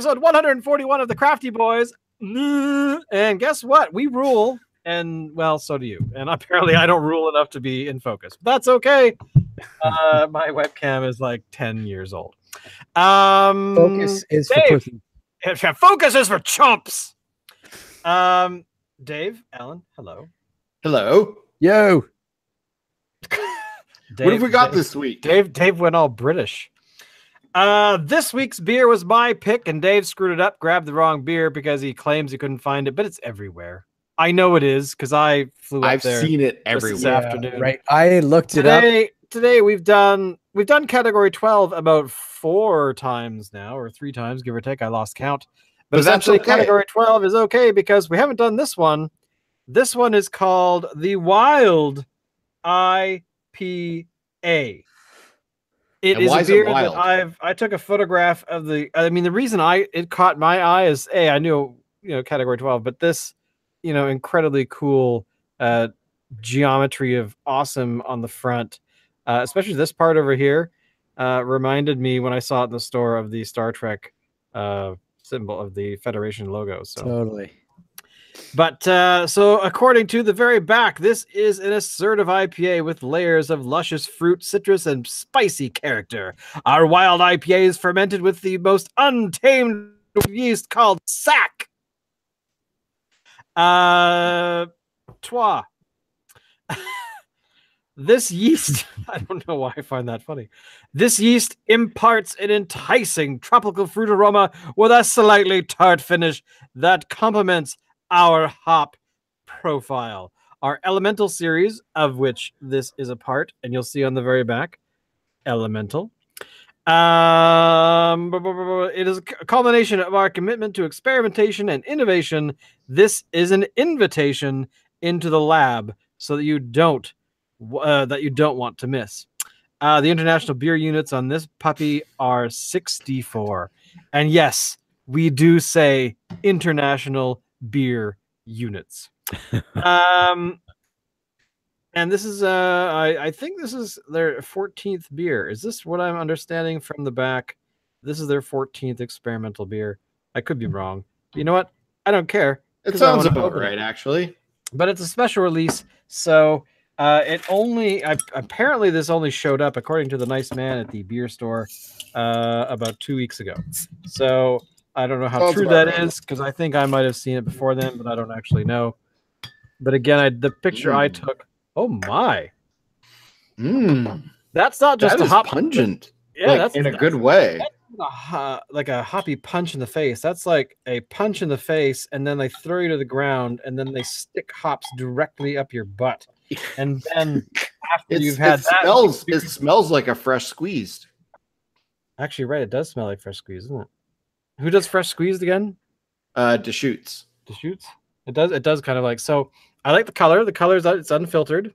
episode 141 of the Crafty Boys. And guess what? We rule, and well, so do you. And apparently I don't rule enough to be in focus. But that's okay. My webcam is like 10 years old. Focus is for pussy. Focus is for chumps. Dave, Alan, hello. Hello. Yo. What have we got this week? Dave went all British. This week's beer was my pick, and Dave screwed it up, grabbed the wrong beer because he claims he couldn't find it, but it's everywhere. I know it is because I flew up there. I've seen it everywhere. This afternoon. Right. I looked it up. Today we've done category 12 about 4 times now, or 3 times, give or take. I lost count. But essentially, okay. Category 12 is okay because we haven't done this one. This one is called the Wild IPA. It is a beer that I took a photograph of the. I mean, the reason it caught my eye is I knew category 12, but this incredibly cool geometry of awesome on the front, especially this part over here, reminded me when I saw it in the store of the Star Trek symbol of the Federation logo. So totally. But so according to the very back, this is an assertive IPA with layers of luscious fruit, citrus, and spicy character. Our wild IPA is fermented with the most untamed yeast called sack. Trois. This yeast, I don't know why I find that funny. This yeast imparts an enticing tropical fruit aroma with a slightly tart finish that complements our hop profile. Our Elemental series, of which this is a part, and you'll see on the very back, Elemental. It is a culmination of our commitment to experimentation and innovation. This is an invitation into the lab so that you don't want to miss. The international beer units on this puppy are 64. And yes, we do say international beer units. And this is I think this is their 14th beer. Is this what I'm understanding from the back? This is their 14th experimental beer. I could be wrong. But you know what? I don't care. It sounds about right, actually. But it's a special release, so apparently this only showed up, according to the nice man at the beer store, about 2 weeks ago. So I don't know how true that is, because I think I might have seen it before then, but I don't actually know. But again, the picture I took. Oh my! That's not just a hop pungent. Yeah, that's in a good way. Like a hoppy punch in the face. That's like a punch in the face, and then they throw you to the ground, and then they stick hops directly up your butt. And then after you've had that, it smells like a fresh squeezed. Actually, right, it does smell like fresh squeezed, doesn't it? Who does fresh squeezed again? Deschutes. Deschutes. It does kind of like so. I like the color. The color is it's unfiltered.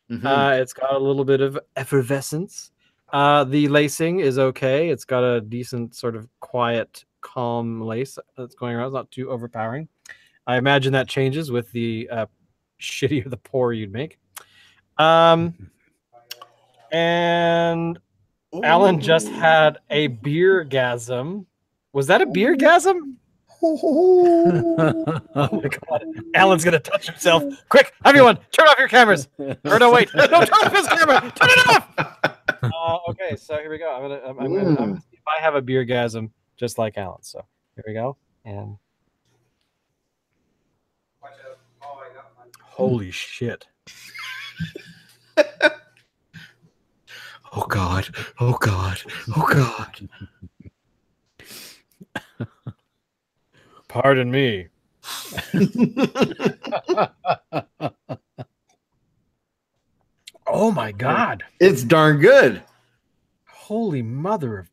It's got a little bit of effervescence. The lacing is okay. It's got a decent sort of quiet, calm lace that's going around. It's not too overpowering. I imagine that changes with the shittier the pour you'd make. And Alan just had a beer-gasm. Was that a beer-gasm? Oh my god. Alan's gonna touch himself. Quick, everyone, turn off your cameras. Or no, wait. No, turn off his camera. Turn it off. Okay, so here we go. I'm gonna see if I have a beer-gasm just like Alan. So here we go. And holy shit. Oh god. Oh god. Oh god. Pardon me. Oh my god. It's darn good. Holy mother of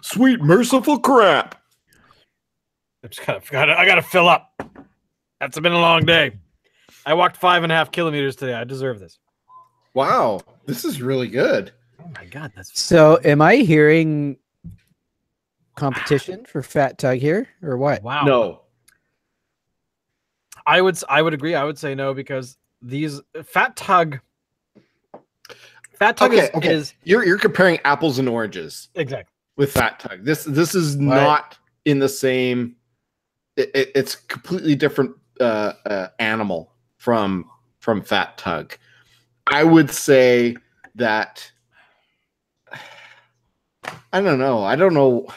sweet merciful crap. I gotta fill up. That's been a long day. I walked 5.5 kilometers today. I deserve this. Wow. This is really good. Oh my god, that's so am I hearing competition for Fat Tug here or what? Wow. No. I would agree. I would say no because these Fat Tug okay. You're comparing apples and oranges. Exactly. with Fat Tug. This is not in the same. It's a completely different animal from Fat Tug. I would say that I don't know. I don't know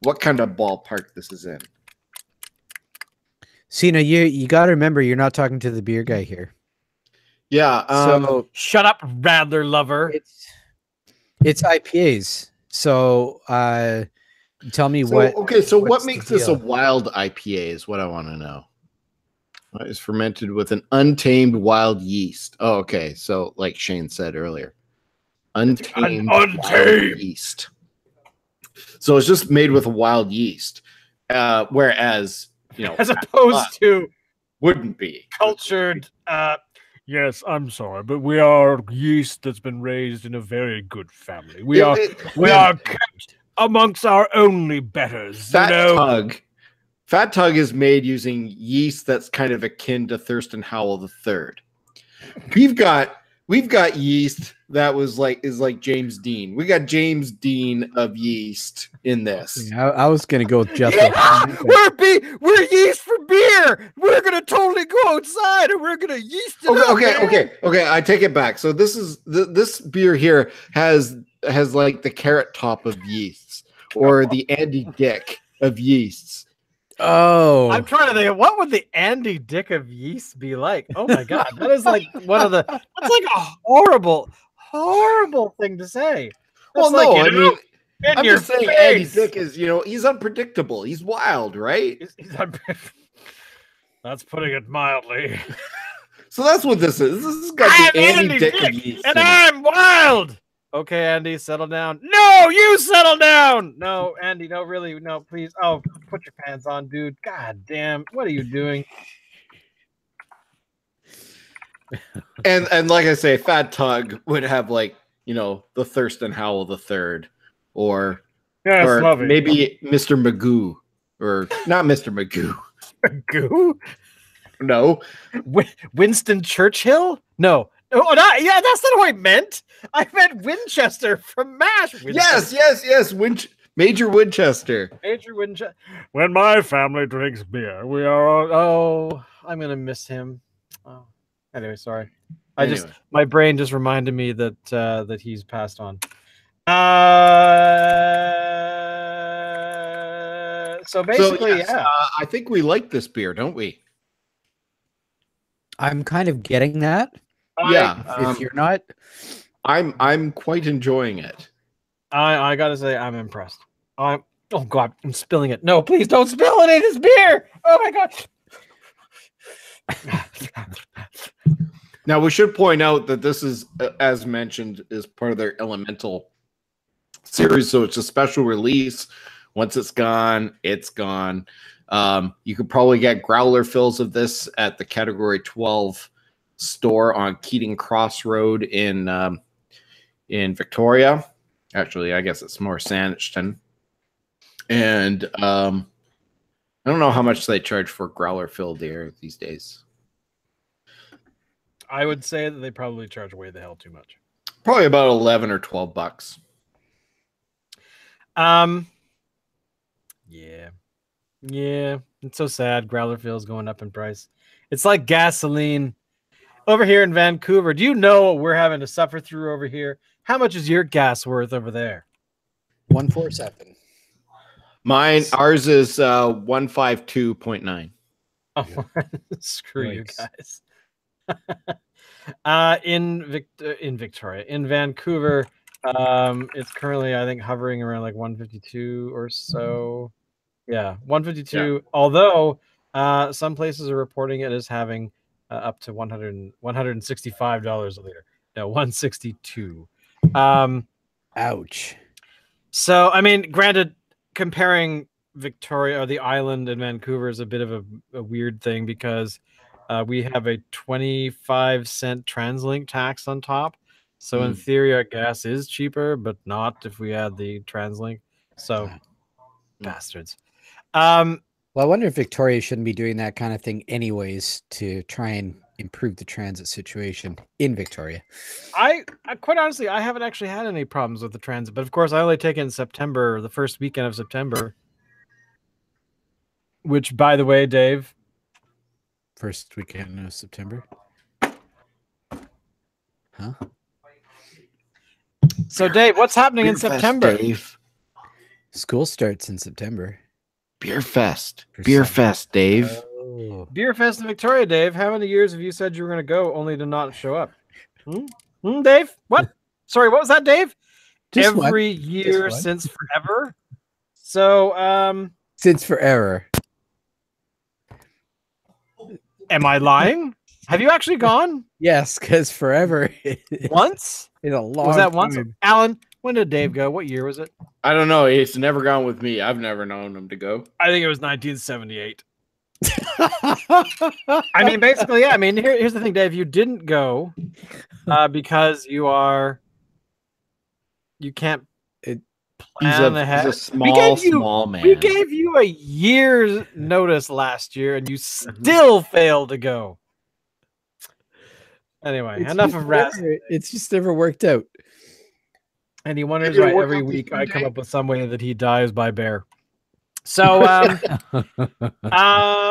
what kind of ballpark this is in. Cena, you got to remember you're not talking to the beer guy here. Yeah. So shut up, Radler lover. It's IPAs. So tell me what. Okay, so what makes this a wild IPA is what I want to know. It's fermented with an untamed wild yeast. Oh, okay. So like Shane said earlier, untamed wild yeast. So it's just made with a wild yeast, whereas as opposed to wouldn't be cultured. Yes, I'm sorry, but we are yeast that's been raised in a very good family. We are kept amongst our only betters. Fat Tug is made using yeast that's kind of akin to Thurston Howell III. We've got yeast that is like James Dean. We got James Dean of yeast in this. Yeah, I was gonna go with Jethro. Yeah, we're yeast for beer. We're gonna totally go outside and we're gonna yeast it. Okay. I take it back. So this beer here has like the Carrot Top of yeasts or the Andy Dick of yeasts. Oh, I'm trying to think. What would the Andy Dick of yeast be like? Oh my god, that is like one of the. That's like a horrible thing to say. Well, like, no, I mean, I'm just saying face. Andy Dick is, he's unpredictable. He's wild, right? That's putting it mildly. So that's what this is. This has got the Andy Dick of yeast, and I'm wild. Okay, Andy, settle down. No, you settle down. No, Andy, no, really, no, please. Oh, put your pants on, dude. God damn, what are you doing? And like I say, Fat Tug would have like the Thurston Howell III, or maybe Mr. Magoo, or not Mr. Magoo. Magoo? No, Winston Churchill? No. Oh, not, yeah, that's not what I meant. I meant Winchester from MASH. Yes. Major Winchester. Major Winchester. When my family drinks beer, we are all... Oh, I'm going to miss him. Oh. Anyway, sorry. My brain just reminded me that he's passed on. So basically, yes, yeah. I think we like this beer, don't we? I'm kind of getting that. Yeah, if you're not, I'm quite enjoying it. I gotta say, I'm impressed. Oh god, I'm spilling it. No, please don't spill it in his beer. Oh my god. Now we should point out that this is, as mentioned, is part of their Elemental series, so it's a special release. Once it's gone, it's gone. You could probably get growler fills of this at the Category 12 store on Keating Cross Road in Victoria. Actually, I guess it's more Saniston. And I don't know how much they charge for growler filled beer these days. I would say that they probably charge way the hell too much. Probably about $11 or $12. Yeah. It's so sad. Growler fills going up in price. It's like gasoline. Over here in Vancouver, do you know what we're having to suffer through over here? How much is your gas worth over there? 147. Ours is 152.9. Oh, screw you guys. In Victoria, in Vancouver, it's currently, I think, hovering around like 152 or so. Yeah, 152. Yeah. Although some places are reporting it as having up to $165 a liter. No, 162. Ouch. So, I mean, granted, comparing Victoria or the island and Vancouver is a bit of a weird thing because we have a 25-cent TransLink tax on top. So in theory, our gas is cheaper, but not if we add the TransLink. So, bastards. Well, I wonder if Victoria shouldn't be doing that kind of thing anyways to try and improve the transit situation in Victoria. I quite honestly, I haven't actually had any problems with the transit, but of course, I only take it in September, the first weekend of September. Which, by the way, Dave, First weekend of September. Huh? So, Dave, what's happening in Beer Fest, September? Dave. School starts in September. Beer Fest. For Beer some- Fest, Dave. Oh. Beer Fest in Victoria, Dave. How many years have you said you were going to go only to not show up? Dave? What? Sorry, what was that, Dave? Just one. Every year one. since forever. So, Since forever. am I lying? Have you actually gone Yes, because forever once? in a long Was that once? time. Alan, when did Dave go? What year was it? I don't know. He's never gone with me. I've never known him to go. I think it was 1978. I mean, basically, yeah. I mean, here's the thing, Dave. You didn't go because you can't plan ahead. He's a small man. We gave you a year's notice last year, and you still failed to go. Anyway, enough of rats. It's just never worked out. And he wonders Maybe why it'll work every out this week one I come day. up with some way that he dies by bear. So,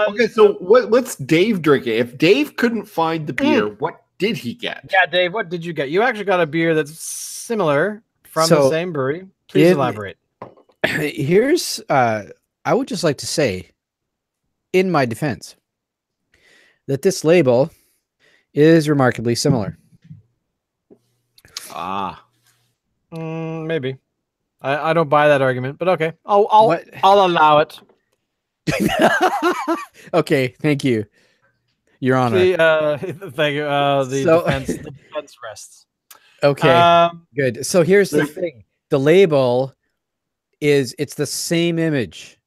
Okay, so what's Dave drinking? If Dave couldn't find the beer, what did he get? yeah, Dave, what did you get? You actually got a beer that's similar from So, the same brewery. Please elaborate. Here's I would just like to say, in my defense, that this label is remarkably similar. Ah, Maybe. I don't buy that argument, but okay. I'll allow it. Okay, thank you, Your Honor. Thank you. The defense rests. Okay, good. So here's the thing: the label it's the same image.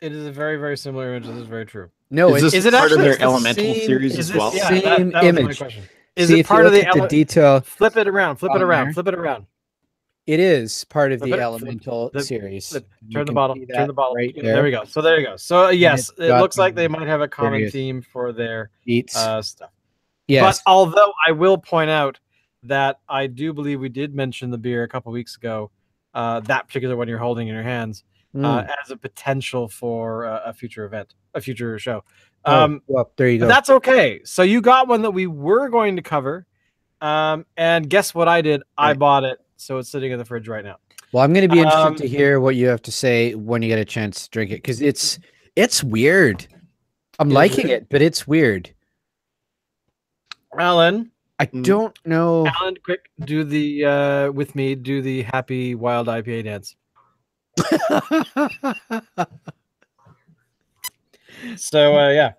It is a very, very similar image. This is very true. No, is it part actually of their it's the elemental same- series Is as this- well? yeah, Same that was my image. question. Is See, it if part you of the look at the detail? Flip it around. Flip it on around. there. Flip it around. It is part of Flip the it, elemental flip, series. flip. You Turn the can bottle. see Turn that the bottle. right Yeah, there. there we go. So there you go. So yes, it's it got looks like the they might have a common various theme for their Beats. stuff. Yes. But although I will point out that I do believe we did mention the beer a couple weeks ago, that particular one you're holding in your hands, as a potential for a future event, a future show. Well, there you But go. that's okay. So you got one that we were going to cover, and guess what I did? I Right. bought it, so it's sitting in the fridge right now. Well, I'm going to be interested to hear what you have to say when you get a chance to drink it, because it's weird. I'm It is liking weird. it, but it's weird. Alan, I don't know. Alan, quick, do the with me, do the happy wild IPA dance. So yeah.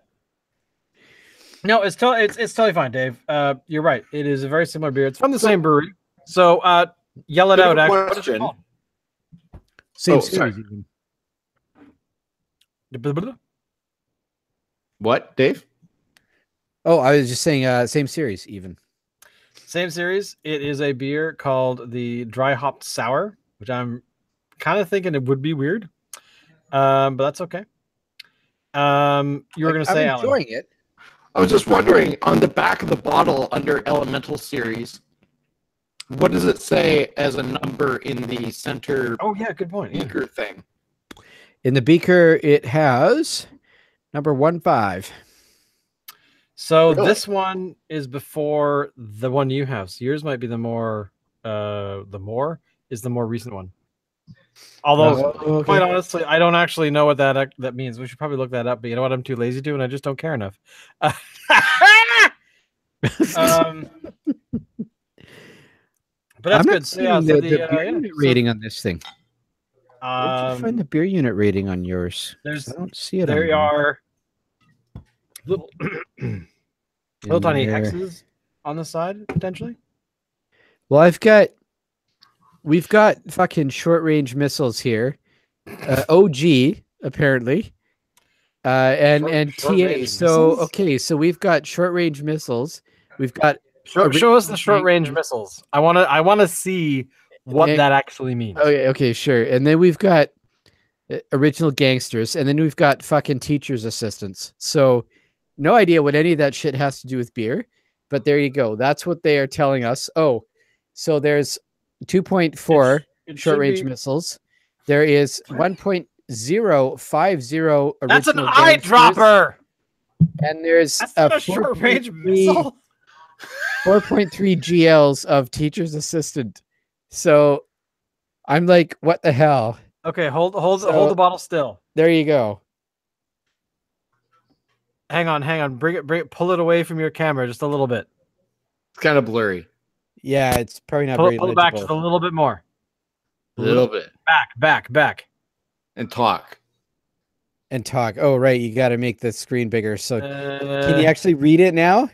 No, it's totally fine, Dave. You're right. It is a very similar beer. It's from the same brewery. So yell it Bit out. of a Actually. What is it question. called? Same Oh, sorry. series even. What, Dave? Oh, I was just saying same series even. Same series. It is a beer called the Dry Hopped Sour, which I'm kind of thinking it would be weird, but that's okay. You were going to say, I'm Alan. enjoying it. I was just wondering, on the back of the bottle under Elemental Series, what does it say as a number in the center Oh yeah, good point. Yeah. beaker thing? In the beaker, it has number 15. So Really? this one is before the one you have. So yours might be the more recent one. Although, okay. quite honestly, I don't actually know what that means. We should probably look that up. But you know what? I'm too lazy to, and I just don't care enough. But that's I'm not good. So, yeah, seeing so the beer yeah, unit so, rating on this thing. Where'd you find the beer unit rating on yours? there's I don't see it. on there mine. are little In little tiny there. hexes on the side potentially. Well, we've got fucking short range missiles here. OG apparently. And TA. Short-range So missiles? okay, so we've got short range missiles. We've got Show us the short range missiles. I want to see what And- that actually means. okay, sure. And then we've got original gangsters, and then we've got fucking teachers assistants. So No idea what any of that shit has to do with beer, but there you go. That's what they are telling us. Oh, so there's 2.4 short-range missiles. There is 1.050 original. That's an eyedropper. And there's a short-range missile. 4.3 GLs of teacher's assistant. So I'm like, what the hell? Okay, hold the bottle still. There you go. Hang on. Bring it, pull it away from your camera just a little bit. It's kind of blurry. Yeah, it's probably not very pull it back just a little bit more. A little bit. Back. And talk. Oh, right. You got to make the screen bigger. So can you actually read it now?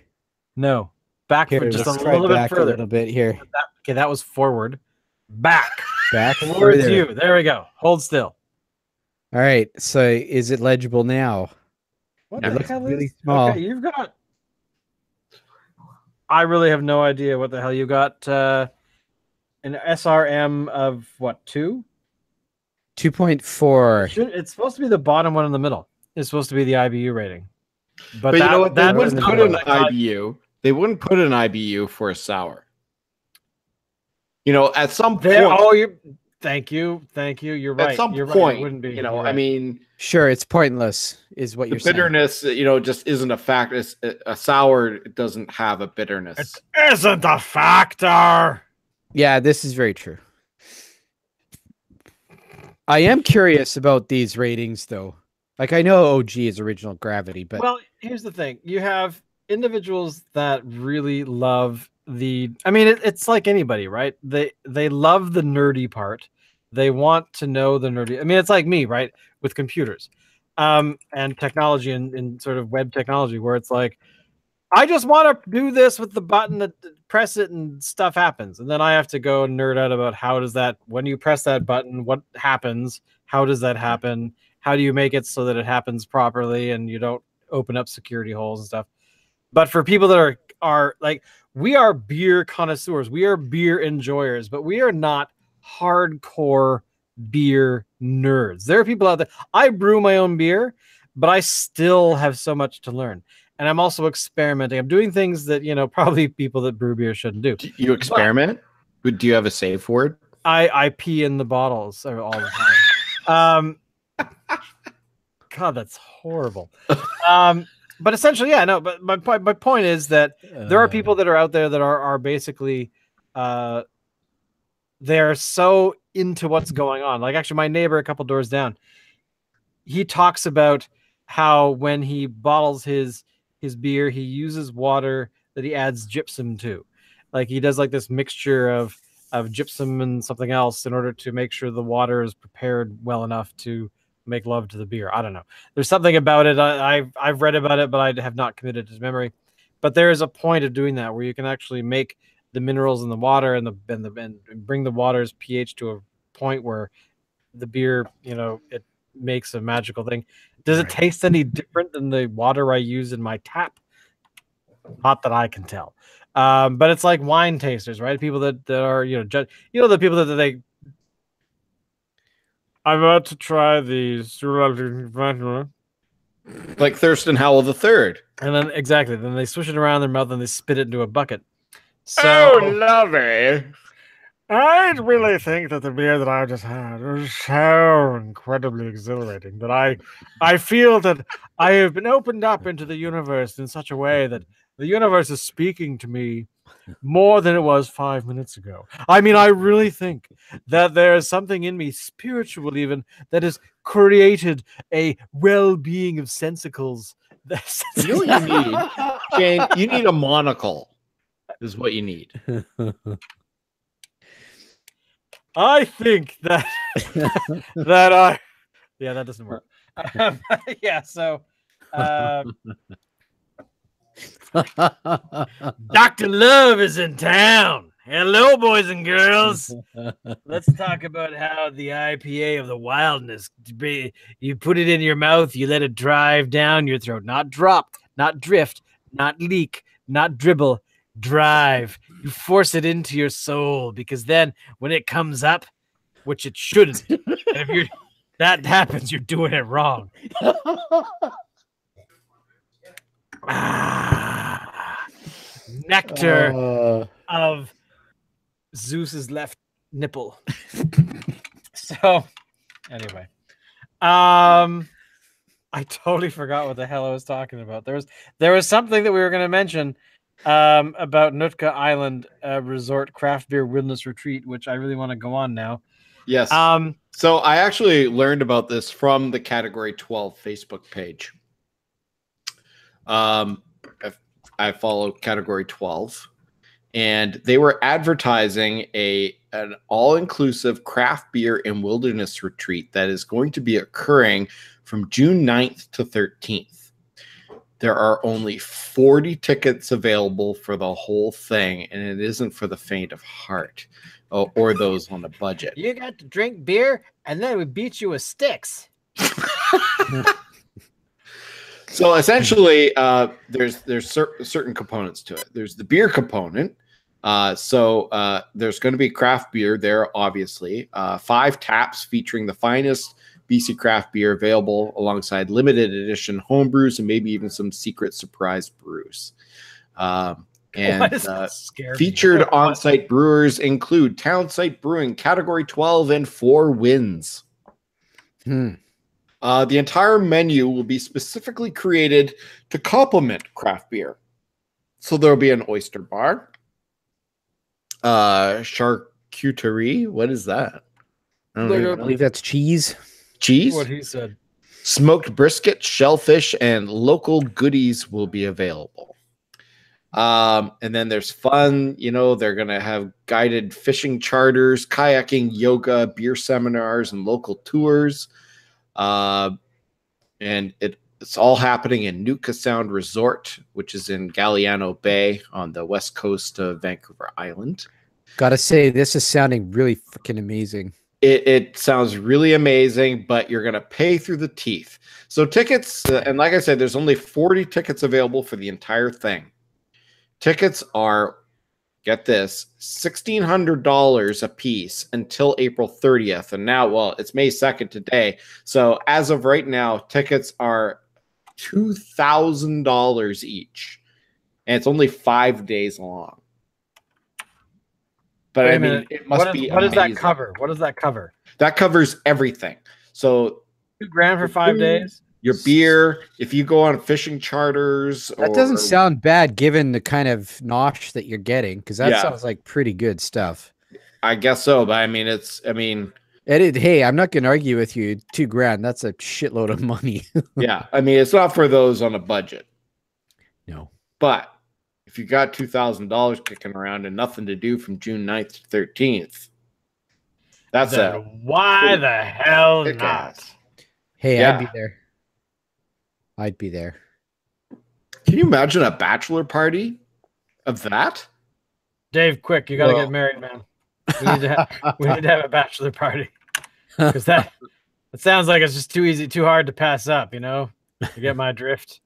No. Back here, just a little bit further. A little bit here. Okay, that was forward. Back towards you. There we go. Hold still. All right. So is it legible now? What It the looks hell really is small. Okay, you've got. I really have no idea what the hell you got. An SRM of what, 2? 2.4. It's supposed to be the bottom one in the middle. It's supposed to be the IBU rating. But you know what? They wouldn't put an IBU. They wouldn't put an IBU for a sour. You know, at some point. Thank you. You're right. At some point, right. It wouldn't be. You know, right. I mean, sure, it's pointless, is what you're saying. Bitterness, you know, just isn't a factor. A sour doesn't have a bitterness. It isn't a factor. Yeah, this is very true. I am curious about these ratings, though. Like, I know OG is original gravity, but well, here's the thing: you have individuals that really love I mean, it's like anybody, right? They love the nerdy part. They want to know the nerdy. I mean, it's like me, right? With computers, and technology and sort of web technology, where it's like, I just want to do this with the button, that press it and stuff happens. And then I have to go and nerd out about how does that, when you press that button, what happens? How does that happen? How do you make it so that it happens properly and you don't open up security holes and stuff? But for people that are like, we are beer connoisseurs, we are beer enjoyers, but we are not hardcore beer nerds. There are people out there. I brew my own beer, but I still have so much to learn. And I'm also experimenting. I'm doing things that, you know, probably people that brew beer shouldn't do. Do you experiment? But do you have a safe word? I pee in the bottles all the time. God, that's horrible. But essentially, yeah, no. But my point is that there are people that are out there that are basically, they're so into what's going on. Like actually, my neighbor a couple doors down, he talks about how when he bottles his beer, he uses water that he adds gypsum to. Like he does like this mixture of gypsum and something else in order to make sure the water is prepared well enough to make love to the beer. I don't know. There's something about it. I've read about it, but I have not committed to memory. But there is a point of doing that where you can actually make the minerals in the water and bring the water's pH to a point where the beer, you know, it makes a magical thing. Does it taste any different than the water I use in my tap? Not that I can tell. But it's like wine tasters, right? People that are, you know, the people that they. I'm about to try the like Thurston Howell III. And then exactly, then they swish it around their mouth and they spit it into a bucket. So lovely. I really think that the beer that I just had was so incredibly exhilarating that I feel that I have been opened up into the universe in such a way that the universe is speaking to me more than it was 5 minutes ago. I mean, I really think that there is something in me, spiritual even, that has created a well-being of sensicles. You know what you need, Shane? You need a monocle. Is what you need. I think that that that doesn't work. Yeah, so Dr. Love is in town. Hello, boys and girls. Let's talk about how the IPA of the wildness, you put it in your mouth, you let it drive down your throat, not drop, not drift, not leak, not dribble, drive. You force it into your soul, because then when it comes up, which it shouldn't, if that happens, you're doing it wrong. nectar of Zeus's left nipple. So, anyway, I totally forgot what the hell I was talking about. There was something that we were going to mention about Nootka Island Resort Craft Beer Wilderness Retreat, which I really want to go on now. Yes. So I actually learned about this from the Category 12 Facebook page. I follow Category 12, and they were advertising an all-inclusive craft beer and wilderness retreat that is going to be occurring from June 9th to 13th. There are only 40 tickets available for the whole thing, and it isn't for the faint of heart or those on a budget. You got to drink beer, and then we beat you with sticks. So essentially, there's certain components to it. There's the beer component. So there's going to be craft beer there, obviously. 5 taps featuring the finest BC craft beer available alongside limited edition home brews and maybe even some secret surprise brews. And featured on-site brewers include Townsite Brewing, Category 12, and 4 Winds. The entire menu will be specifically created to complement craft beer. So there'll be an oyster bar, charcuterie. What is that? I believe that's cheese. Cheese? What he said. Smoked brisket, shellfish, and local goodies will be available. And then there's fun. You know, they're going to have guided fishing charters, kayaking, yoga, beer seminars, and local tours. And it's all happening in Nootka Sound Resort, which is in Galliano Bay on the west coast of Vancouver Island. Gotta say, this is sounding really freaking amazing. It sounds really amazing, but you're going to pay through the teeth. So tickets, and like I said, there's only 40 tickets available for the entire thing. Tickets are, get this, $1,600 a piece until April 30th. And now, well, it's May 2nd today. So as of right now, tickets are $2,000 each. And it's only 5 days long. But I mean, it must be. What does that cover? What does that cover? That covers everything. So $2,000 for 5 days. Your beer, if you go on fishing charters. That doesn't sound bad given the kind of nosh that you're getting, because that sounds like pretty good stuff. I guess so, but I mean, hey, I'm not going to argue with you. $2,000, that's a shitload of money. Yeah, I mean, it's not for those on a budget. No. But if you got $2,000 kicking around and nothing to do from June 9th to 13th, that's why the hell not? Hey, I'd be there. I'd be there. Can you imagine a bachelor party of that? Dave, quick, you got to get married, man. We need to have a bachelor party, because that sounds like it's just too easy, too hard to pass up. You know, you get my drift.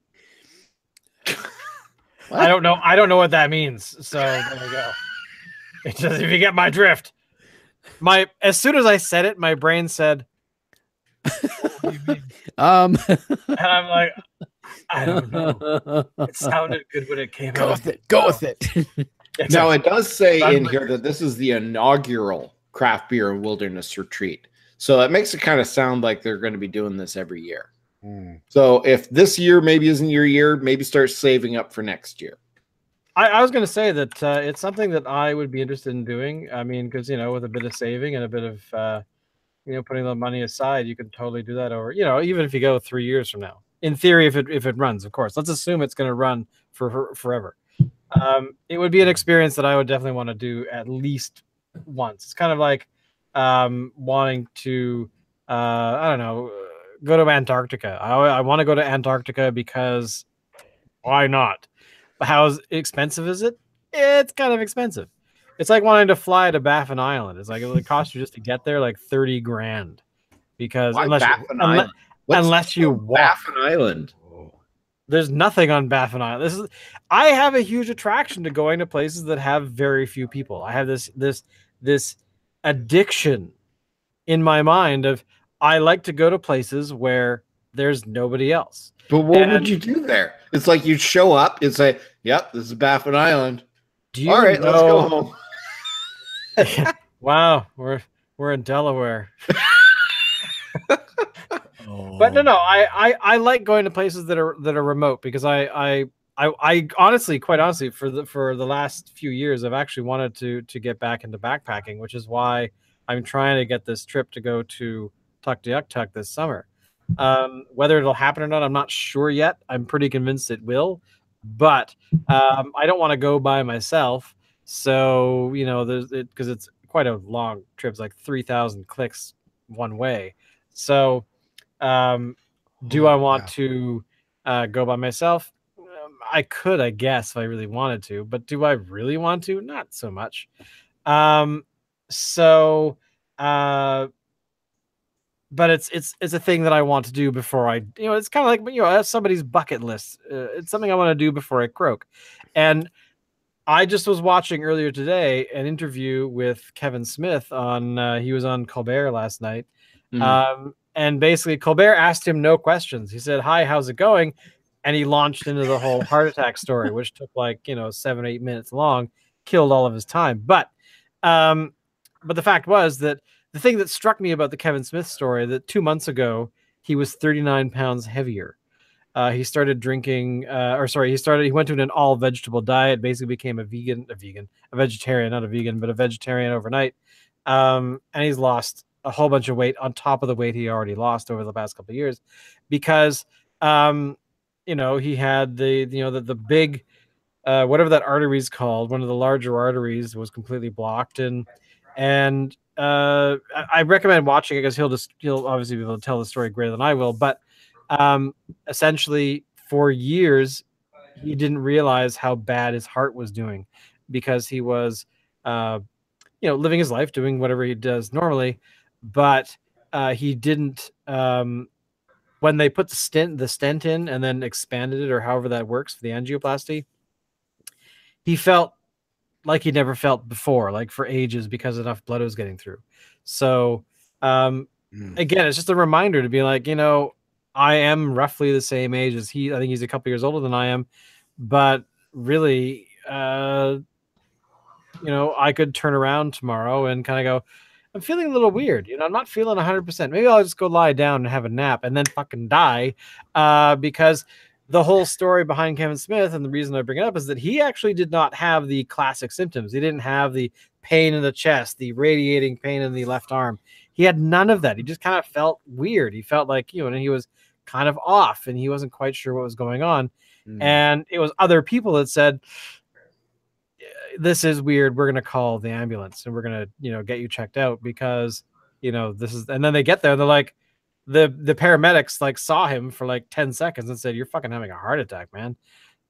I don't know what that means. So there we go. It just, if you get my drift. As soon as I said it, my brain said, "What do you mean?" And I'm like, I don't know. It sounded good when it came out. Go with it. Now, it does say in here that this is the inaugural craft beer and wilderness retreat. So it makes it kind of sound like they're going to be doing this every year. So if this year maybe isn't your year, maybe start saving up for next year. I was going to say that it's something that I would be interested in doing. I mean, because, you know, with a bit of saving and a bit of, putting the money aside, you could totally do that over, even if you go 3 years from now. In theory, if it runs, of course. Let's assume it's going to run for forever. It would be an experience that I would definitely want to do at least once. It's kind of like wanting to, go to Antarctica. I want to go to Antarctica because why not? How expensive is it? It's kind of expensive. It's like wanting to fly to Baffin Island. It's like it would cost you just to get there like $30,000, because unless you walk. Baffin Island. There's nothing on Baffin Island. I have a huge attraction to going to places that have very few people. I have this addiction in my mind of, I like to go to places where there's nobody else. But what would you do there? It's like you'd show up and say, "Yep, this is Baffin Island." Do you All right, know... let's go home. Wow, we're in Delaware. Oh. But no, I like going to places that are remote because I honestly, quite honestly, for the last few years, I've actually wanted to get back into backpacking, which is why I'm trying to get this trip to go to Tuktoyaktuk this summer. Whether it'll happen or not, I'm not sure yet. I'm pretty convinced it will, but I don't want to go by myself. So because it's quite a long trip. It's like 3,000 clicks one way. So do I want to go by myself? I could, I guess, if I really wanted to, but do I really want to? Not so much. So but it's a thing that I want to do before I, it's kind of like, that's somebody's bucket list. It's something I want to do before I croak. And I just was watching earlier today an interview with Kevin Smith on, he was on Colbert last night. And basically Colbert asked him no questions. He said, "Hi, how's it going?" And he launched into the whole heart attack story, which took like, 7-8 minutes long, killed all of his time. But the fact was that the thing that struck me about the Kevin Smith story, that 2 months ago, he was 39 pounds heavier. He started drinking, he went to an all vegetable diet, basically became a vegetarian, not a vegan, but a vegetarian overnight. And he's lost a whole bunch of weight on top of the weight he already lost over the past couple of years, because, he had the big, whatever that artery is called, one of the larger arteries was completely blocked. And I recommend watching it because he'll obviously be able to tell the story greater than I will. But essentially, for years, he didn't realize how bad his heart was doing, because he was, living his life, doing whatever he does normally, but he didn't. When they put the stent in and then expanded it, or however that works for the angioplasty, he felt like he never felt before, like for ages, because enough blood was getting through. So again, it's just a reminder to be like, I am roughly the same age as he. I think he's a couple years older than I am, but really, I could turn around tomorrow and kind of go, I'm feeling a little weird. I'm not feeling 100%. Maybe I'll just go lie down and have a nap and then fucking die. Because the whole story behind Kevin Smith, and the reason I bring it up, is that he actually did not have the classic symptoms. He didn't have the pain in the chest, the radiating pain in the left arm. He had none of that. He just kind of felt weird. He felt like, and he was kind of off, and he wasn't quite sure what was going on. And it was other people that said, this is weird. We're going to call the ambulance and we're going to, get you checked out, because, this is, and then they get there and they're like, the paramedics like saw him for like 10 seconds and said, "You're fucking having a heart attack, man."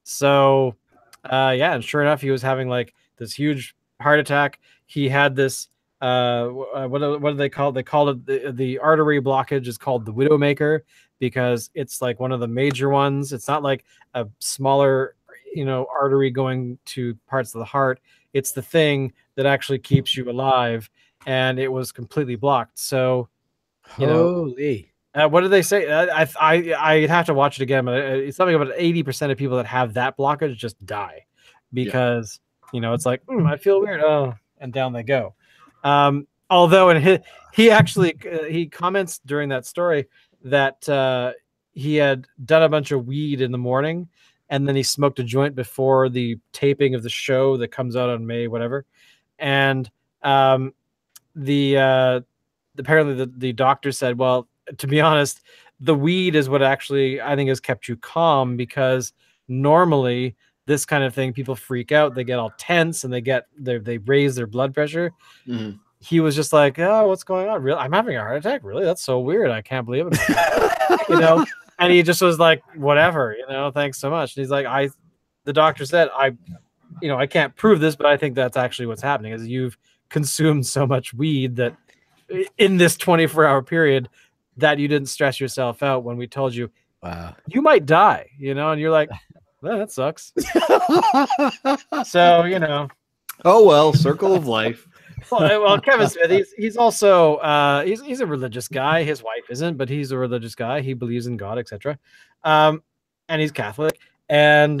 So, and sure enough, he was having like this huge heart attack. He had this, what do they call it? They called it the artery blockage is called the Widowmaker, because it's like one of the major ones. It's not like a smaller, artery going to parts of the heart. It's the thing that actually keeps you alive, and it was completely blocked. So, holy, what did they say? I'd have to watch it again, but it's something about 80% of people that have that blockage just die, because it's like, I feel weird. Oh, and down they go. Although, and he comments during that story that he had done a bunch of weed in the morning, and then he smoked a joint before the taping of the show that comes out on May, whatever. And apparently the doctor said, well, to be honest, the weed is what actually I think has kept you calm, because normally this kind of thing, people freak out, they get all tense, and they raise their blood pressure. He was just like, "Oh, what's going on? Really? I'm having a heart attack. Really? That's so weird. I can't believe it." And he just was like, "Whatever, thanks so much." And he's like, the doctor said, I can't prove this, but I think that's actually what's happening, is you've consumed so much weed that in this 24-hour period that you didn't stress yourself out when we told you, wow, you might die, and you're like, well, that sucks. So, oh, well, circle of life. Well, Kevin Smith, he's also he's a religious guy. His wife isn't, but he's a religious guy. He believes in God, etc. And he's Catholic. And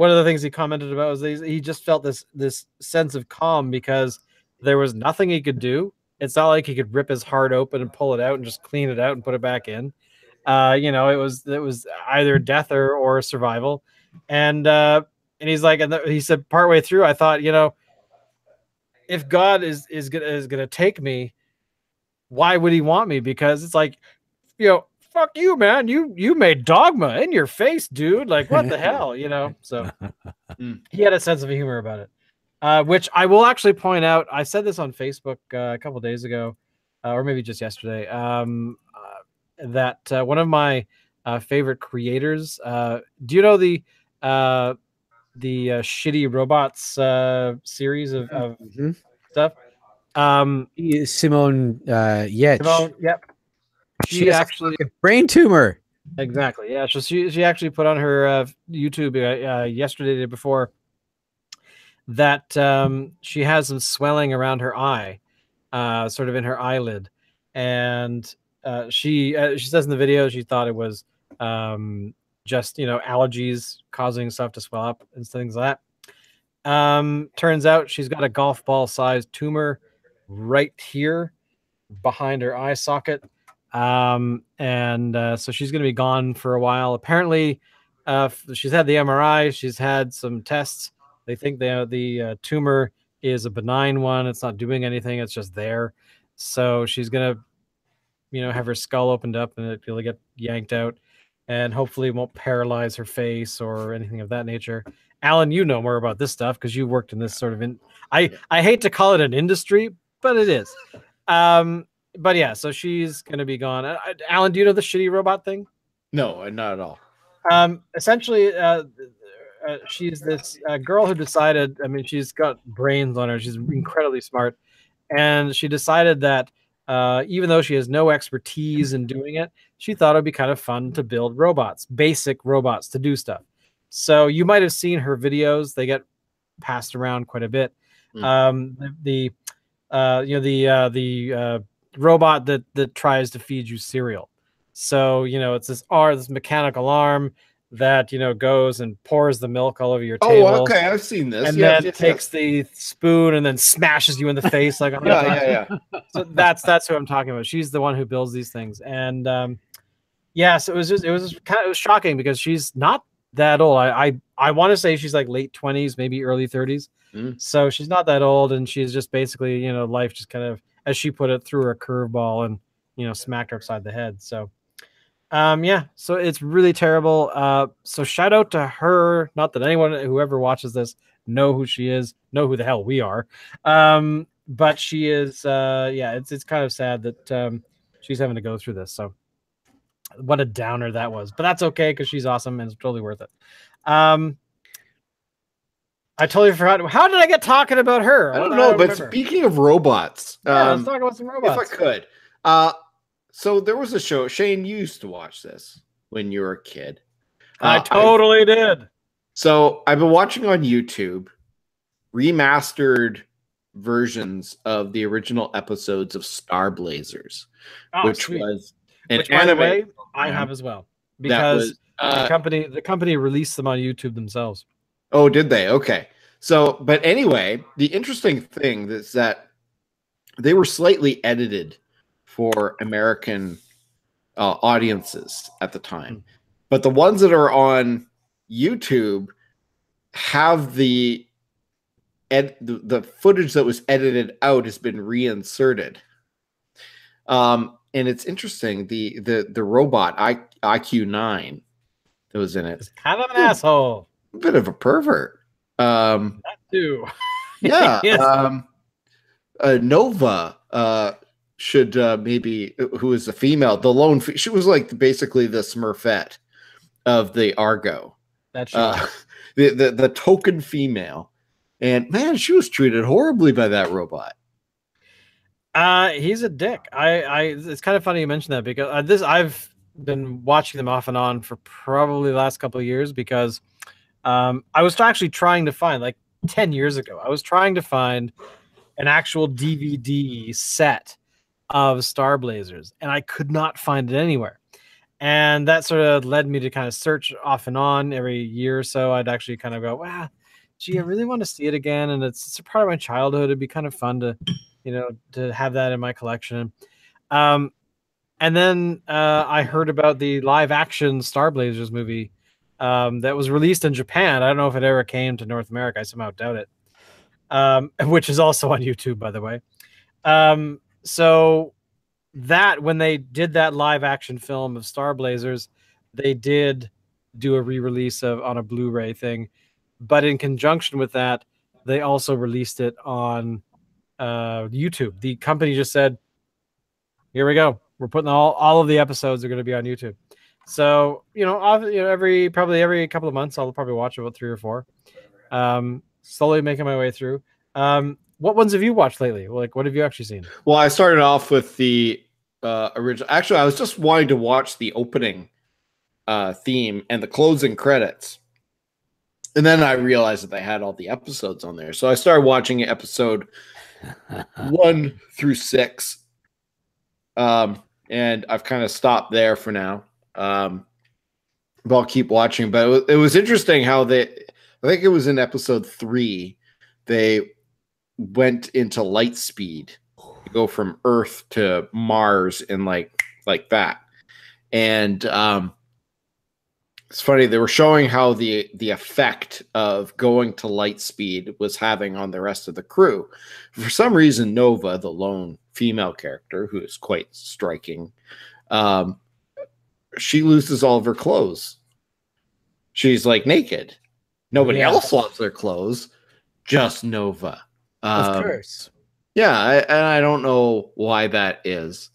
one of the things he commented about was he just felt this sense of calm because there was nothing he could do. It's not like he could rip his heart open and pull it out and just clean it out and put it back in. You know, it was either death or survival. And he's like, he said partway through, I thought, you know, if God is gonna take me, why would he want me? Because it's like, you know, fuck you, man. You made Dogma in your face, dude. Like, what the hell, you know? So he had a sense of humor about it, which I will actually point out. I said this on Facebook a couple of days ago, or maybe just yesterday. That one of my favorite creators. Do you know the shitty robots series of stuff? Simone Yetch. Simone, yep. She actually a brain tumor. Exactly. Yeah. So she actually put on her YouTube yesterday, the day before, that she has some swelling around her eye, sort of in her eyelid, and she says in the video she thought it was just, you know, allergies causing stuff to swell up and things like that. Turns out she's got a golf ball sized tumor right here behind her eye socket. So she's going to be gone for a while. Apparently, she's had the MRI. She's had some tests. They think the tumor is a benign one. It's not doing anything. It's just there. So she's going to, you know, have her skull opened up and it'll get yanked out, and hopefully it won't paralyze her face or anything of that nature. Alan, you know more about this stuff because you worked in this sort of I hate to call it an industry, but it is. But yeah, so she's going to be gone. Alan, do you know the shitty robot thing? No, not at all. Essentially, she's this girl who decided, I mean, she's got brains on her. She's incredibly smart. And she decided that even though she has no expertise in doing it, she thought it'd be kind of fun to build robots, basic robots to do stuff. So you might have seen her videos. They get passed around quite a bit. The robot that tries to feed you cereal. So, you know, it's this mechanical arm that, you know, goes and pours the milk all over your table. Oh, okay, I've seen this. And then it takes the spoon and then smashes you in the face like yeah. So that's who I'm talking about. She's the one who builds these things. And so it was shocking because she's not that old. I want to say she's like late 20s, maybe early 30s. So she's not that old, and she's just basically, you know, life just kind of, as she put it, threw her a curveball and, you know, smacked her upside the head. So so it's really terrible. So shout out to her. Not that whoever watches this know who she is, know who the hell we are. But she is, it's kind of sad that she's having to go through this. So what a downer that was, but that's okay because she's awesome and it's totally worth it. I totally forgot. How did I get talking about her? I don't know, but remember. Speaking of robots, let's talk about some robots. If I could. So there was a show, Shane, you used to watch this when you were a kid. I totally did. So I've been watching on YouTube remastered versions of the original episodes of Star Blazers, which was an anime. By the way, I have as well, because the company released them on YouTube themselves. Oh, did they? Okay. So, but anyway, the interesting thing is that they were slightly edited for American audiences at the time. But the ones that are on YouTube have the footage that was edited out has been reinserted. And it's interesting, the robot IQ9 that was in it. It's kind of an asshole. A bit of a pervert. That too. Yeah. Yes. Nova should maybe, who is a female, the lone, she was like basically the Smurfette of the Argo. That's the token female. And man, she was treated horribly by that robot. He's a dick. It's kind of funny you mentioned that, because I've been watching them off and on for probably the last couple of years, because I was actually trying to find, like 10 years ago, I was trying to find an actual DVD set of Star Blazers, and I could not find it anywhere. And that sort of led me to kind of search off and on every year or so. I'd actually kind of go, wow, gee, I really want to see it again. And it's a part of my childhood. It'd be kind of fun to, to have that in my collection. And then I heard about the live action Star Blazers movie that was released in Japan. I don't know if it ever came to North America. I somehow doubt it. Which is also on YouTube, by the way. So that when they did that live action film of Star Blazers, they did do a re-release on a Blu-ray thing, but in conjunction with that, they also released it on YouTube. The company just said, "Here we go. We're putting all of the episodes are going to be on YouTube." So probably every couple of months, I'll probably watch about 3 or 4. Slowly making my way through. What ones have you watched lately? Like, what have you actually seen? Well, I started off with the original. Actually, I was just wanting to watch the opening theme and the closing credits. And then I realized that they had all the episodes on there. So I started watching episode 1 through 6. And I've kind of stopped there for now. But I'll keep watching. But it was interesting how I think it was in episode 3, they went into light speed to go from Earth to Mars and like that. And it's funny, they were showing how the effect of going to light speed was having on the rest of the crew. For some reason, Nova, the lone female character, who is quite striking, she loses all of her clothes. She's like naked. Nobody else lost their clothes, just Nova. Of course. Yeah, and I don't know why that is.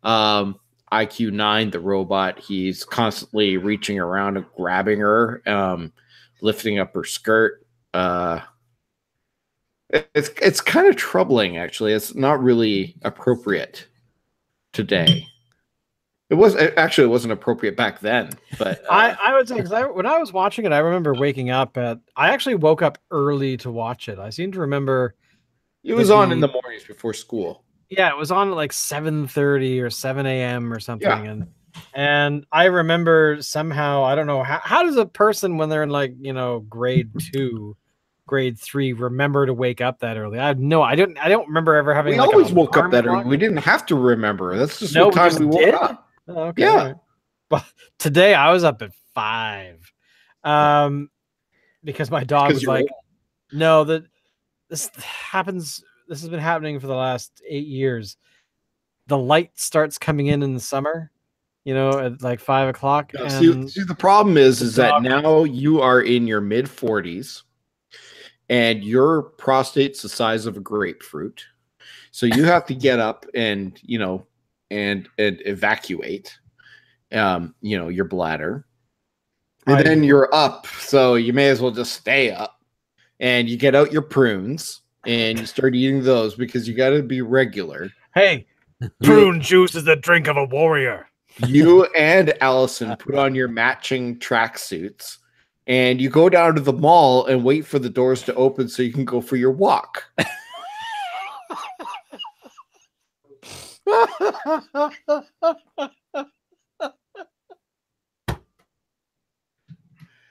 IQ9, the robot, he's constantly reaching around and grabbing her, lifting up her skirt. It's kind of troubling, actually. It's not really appropriate today. It wasn't appropriate back then, but I would say, because when I was watching it, I remember waking up I actually woke up early to watch it. I seem to remember it was on in the mornings before school. Yeah, it was on at like 7:30 or 7 a.m. or something. Yeah. And I remember somehow, I don't know, how does a person when they're in like, grade 2, grade 3 remember to wake up that early? I don't remember ever having. We always woke up that early. We didn't have to remember. That's just what time we woke up. Oh, okay. Yeah. But today I was up at 5. Because my dog was like, no, this has been happening for the last 8 years. The light starts coming in the summer, at like 5 o'clock. Yeah, see, the problem is that now you are in your mid 40s and your prostate's the size of a grapefruit. So you have to get up and, and evacuate, your bladder. And then you're up. So you may as well just stay up, and you get out your prunes and you start eating those because you got to be regular. Hey, prune juice is the drink of a warrior. You and Allison put on your matching tracksuits and you go down to the mall and wait for the doors to open so you can go for your walk.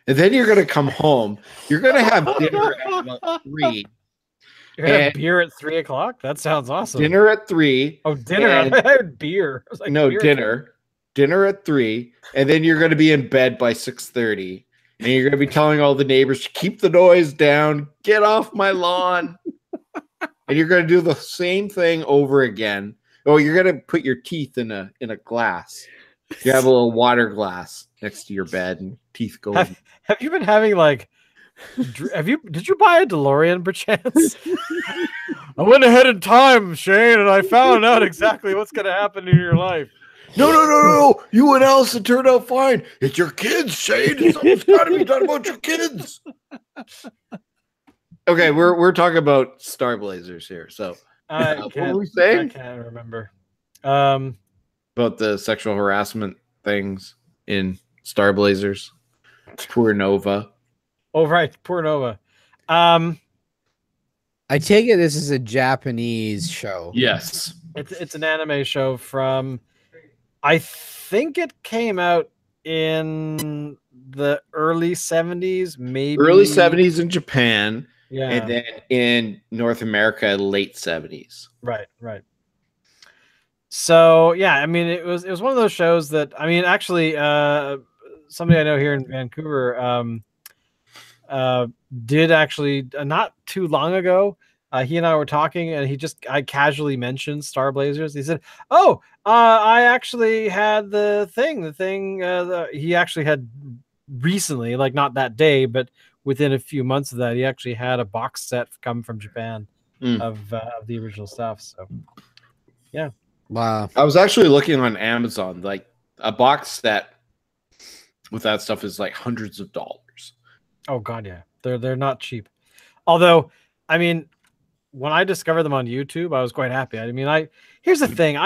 And then you're going to come home. You're going to have dinner at about 3. You're going to have beer at 3 o'clock? That sounds awesome. Dinner at 3. Oh, dinner. I heard beer. I was like, no, dinner. Dinner at 3. And then you're going to be in bed by 6:30. And you're going to be telling all the neighbors to keep the noise down. Get off my lawn. And you're going to do the same thing over again. Oh, you're going to put your teeth in a glass. You have a little water glass next to your bed and teeth go in. Have you been having like did you buy a DeLorean perchance? I went ahead in time, Shane, and I found out exactly what's going to happen in your life. No. You and Allison turned out fine. It's your kids, Shane. Something's got to be done about your kids. Okay, we're talking about Star Blazers here. So what were we saying? I can't remember. About the sexual harassment things in Star Blazers. Poor Nova. Oh, right. Poor Nova. I take it this is a Japanese show. Yes. It's an anime show from I think it came out in the early 70s, maybe Early 70s in Japan, Yeah. and then in North America, late 70s. Right. So yeah, I mean, it was one of those shows that, I mean, actually, somebody I know here in Vancouver, did actually, not too long ago. He and I were talking, and I casually mentioned Star Blazers. He said, "Oh, I actually had the thing. He actually had recently, like not that day, but within a few months of that, he actually had a box set come from Japan of the original stuff." So yeah. Wow. I was actually looking on Amazon, like a box set with that stuff is like hundreds of dollars. Oh God, yeah, they're not cheap. Although, I mean, when I discovered them on YouTube, I was quite happy. I mean, here's the thing,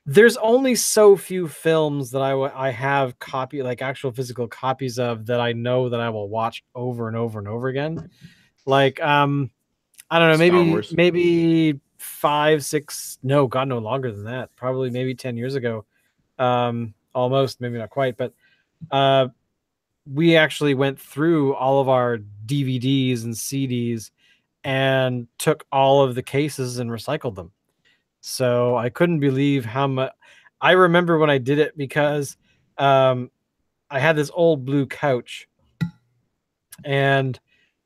there's only so few films that I have like actual physical copies of that I know that I will watch over and over and over again. Like, I don't know, Star Wars. maybe 5, 6, no, God, no longer than that. Probably maybe 10 years ago. Almost, maybe not quite, but we actually went through all of our DVDs and CDs and took all of the cases and recycled them. So I couldn't believe how much. I remember when I did it because I had this old blue couch, and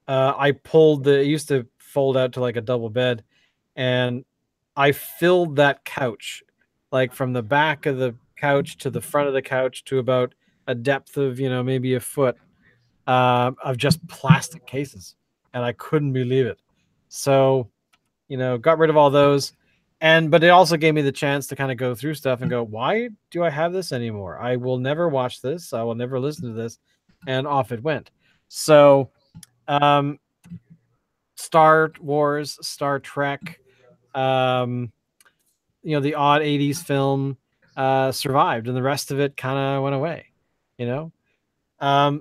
I pulled it used to fold out to like a double bed, and I filled that couch, like from the back of the couch to the front of the couch to about a depth of, maybe a foot, of just plastic cases, and I couldn't believe it. So, got rid of all those, but it also gave me the chance to kind of go through stuff and go, why do I have this anymore? I will never watch this. I will never listen to this, and off it went. So, Star Wars, Star Trek, the odd 80s film survived, and the rest of it kind of went away. I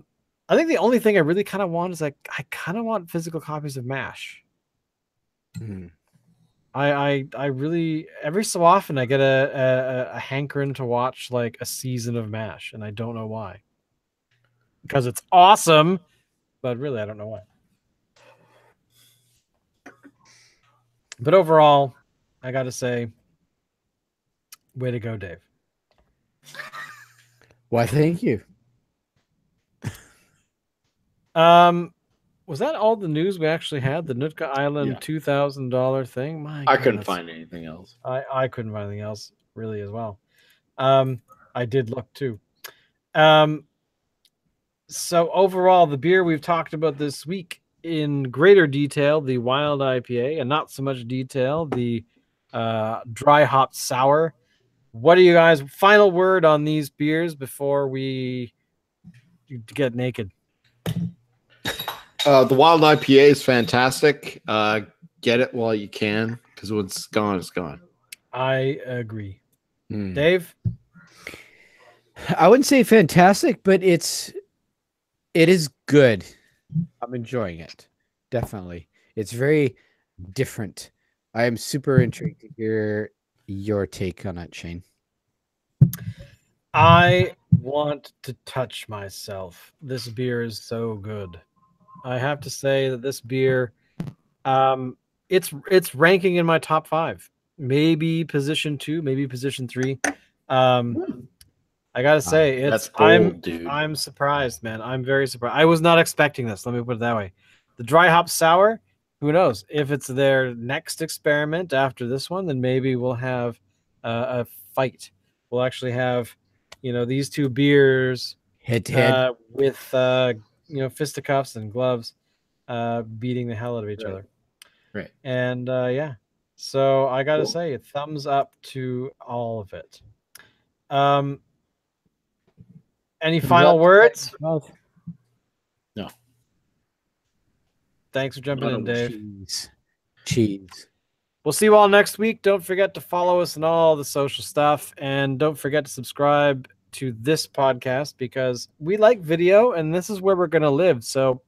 think the only thing I really kind of want is, like, I kind of want physical copies of MASH. I really, every so often I get a hankering to watch like a season of MASH, and I don't know why. Because it's awesome, but really I don't know why. But overall, I got to say, way to go, Dave. Why, thank you. Was that all the news we actually had? The Nootka Island $2,000 thing? I couldn't find anything else. I couldn't find anything else really as well. I did look too. So overall, the beer we've talked about this week in greater detail, the Wild IPA, and not so much detail, the dry hop sour. What are you guys' final word on these beers before we get naked? The Wild IPA is fantastic. Get it while you can, because when it's gone, it's gone. I agree. Dave? I wouldn't say fantastic, but it is good. I'm enjoying it. Definitely. It's very different. I am super intrigued to hear your take on it, Shane. I want to touch myself. This beer is so good. I have to say that this beer, it's ranking in my top 5, maybe position 2, maybe position 3. I gotta say, that's gold, dude. I'm surprised, man. I'm very surprised. I was not expecting this. Let me put it that way. The dry hop sour, who knows? If it's their next experiment after this one, then maybe we'll have a fight. We'll actually have, these two beers head to head with fisticuffs and gloves, beating the hell out of each other. Right. And yeah, so I gotta say, thumbs up to all of it. Any final words? No. Thanks for jumping in, Dave. Cheese. We'll see you all next week. Don't forget to follow us on all the social stuff, and don't forget to subscribe to this podcast, because we like video, and this is where we're going to live. So,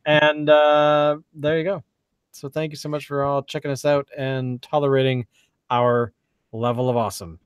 and there you go. So thank you so much for all checking us out and tolerating our level of awesome.